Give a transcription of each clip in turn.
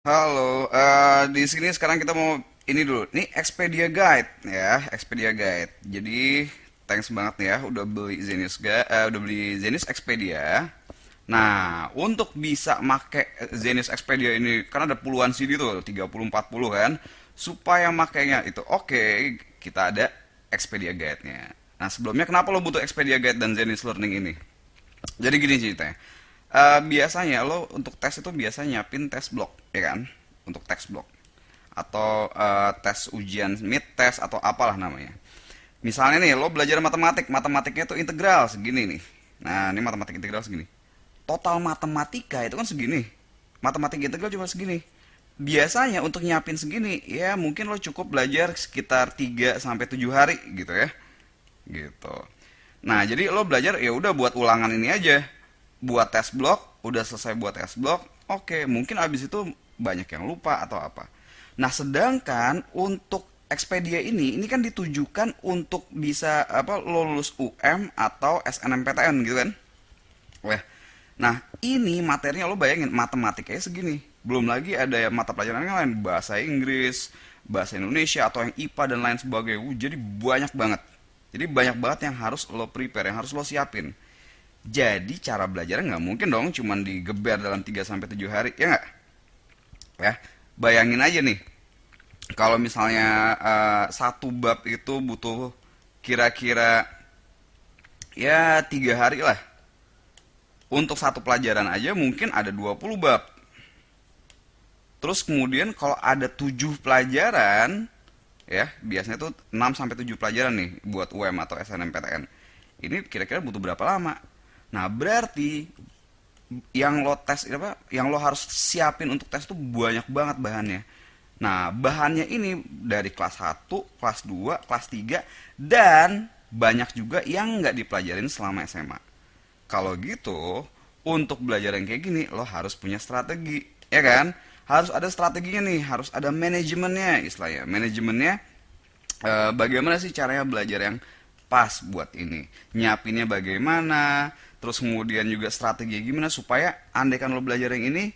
Halo, di sini sekarang kita mau ini dulu. Nih Expedia Guide ya, Expedia Guide. Jadi thanks banget nih ya udah beli udah beli Zenith Expedia. Nah, untuk bisa make Zenith Expedia ini kan ada puluhan CD tuh, 30 40 kan. Supaya makainya itu oke, kita ada Expedia Guide-nya. Nah, sebelumnya kenapa lo butuh Expedia Guide dan Zenith Learning ini? Jadi gini ceritanya. Biasanya lo untuk tes itu biasanya nyiapin tes blok, ya kan? Untuk tes blok atau tes ujian mid test atau apalah namanya. Misalnya nih lo belajar matematik, matematiknya tuh integral segini nih. Nah, ini matematik integral segini. Total matematika itu kan segini. Matematik integral cuma segini. Biasanya untuk nyiapin segini, ya mungkin lo cukup belajar sekitar 3 sampai 7 hari gitu ya. Gitu. Nah, jadi lo belajar ya udah buat ulangan ini aja. Buat tes blok, udah selesai buat tes blok, oke, mungkin abis itu banyak yang lupa atau apa. Nah, sedangkan untuk Expedia ini kan ditujukan untuk bisa apa lo lulus UM atau SNMPTN gitu kan. Wah. Nah, ini materinya lo bayangin matematikanya segini. Belum lagi ada mata pelajaran yang lain, bahasa Inggris, bahasa Indonesia atau yang IPA dan lain sebagainya. Jadi banyak banget. Jadi banyak banget yang harus lo prepare, yang harus lo siapin. Jadi cara belajarnya nggak mungkin dong cuman digeber dalam 3 sampai 7 hari, ya nggak? Ya. Bayangin aja nih, kalau misalnya satu bab itu butuh kira-kira ya 3 hari lah. Untuk satu pelajaran aja mungkin ada 20 bab. Terus kemudian kalau ada 7 pelajaran, ya biasanya tuh 6 sampai 7 pelajaran nih buat UM atau SNMPTN. Ini kira-kira butuh berapa lama? Nah, berarti yang lo tes apa yang lo harus siapin untuk tes tuh banyak banget bahannya. Nah, bahannya ini dari kelas 1, kelas 2, kelas 3 dan banyak juga yang nggak dipelajarin selama SMA. Kalau gitu, untuk belajar yang kayak gini, lo harus punya strategi, ya kan? Harus ada strateginya nih, harus ada manajemennya, istilahnya. Manajemennya, bagaimana sih caranya belajar yang pas buat ini? Nyiapinnya bagaimana? Terus kemudian juga strategi gimana supaya andaikan lo belajar yang ini,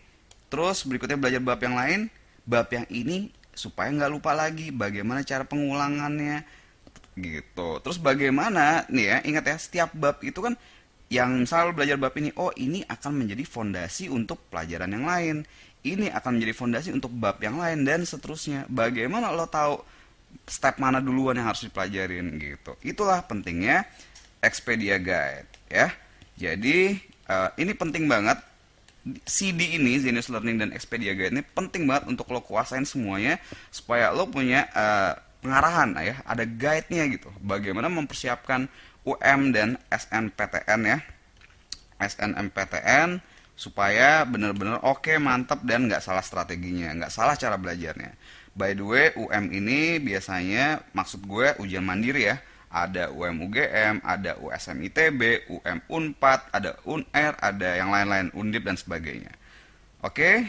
terus berikutnya belajar bab yang lain, bab yang ini supaya nggak lupa lagi. Bagaimana cara pengulangannya, gitu. Terus bagaimana nih ya, ingat ya, setiap bab itu kan yang misal lo belajar bab ini, oh ini akan menjadi fondasi untuk pelajaran yang lain. Ini akan menjadi fondasi untuk bab yang lain dan seterusnya. Bagaimana lo tahu step mana duluan yang harus dipelajarin gitu. Itulah pentingnya Expedia Guide ya. Jadi ini penting banget. CD ini, Zenius Learning dan Expedia Guide ini penting banget untuk lo kuasain semuanya supaya lo punya pengarahan ya, ada guide-nya gitu. Bagaimana mempersiapkan UM dan SNPTN ya, SNMPTN supaya benar-benar oke, mantap dan nggak salah strateginya, nggak salah cara belajarnya. By the way, UM ini biasanya maksud gue ujian mandiri ya. Ada UM UGM, ada USM ITB, UM Unpad, ada UNR, ada yang lain-lain, Undip dan sebagainya. Oke?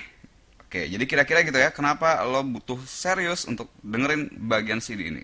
Oke, jadi kira-kira gitu ya. Kenapa lo butuh serius untuk dengerin bagian CD ini?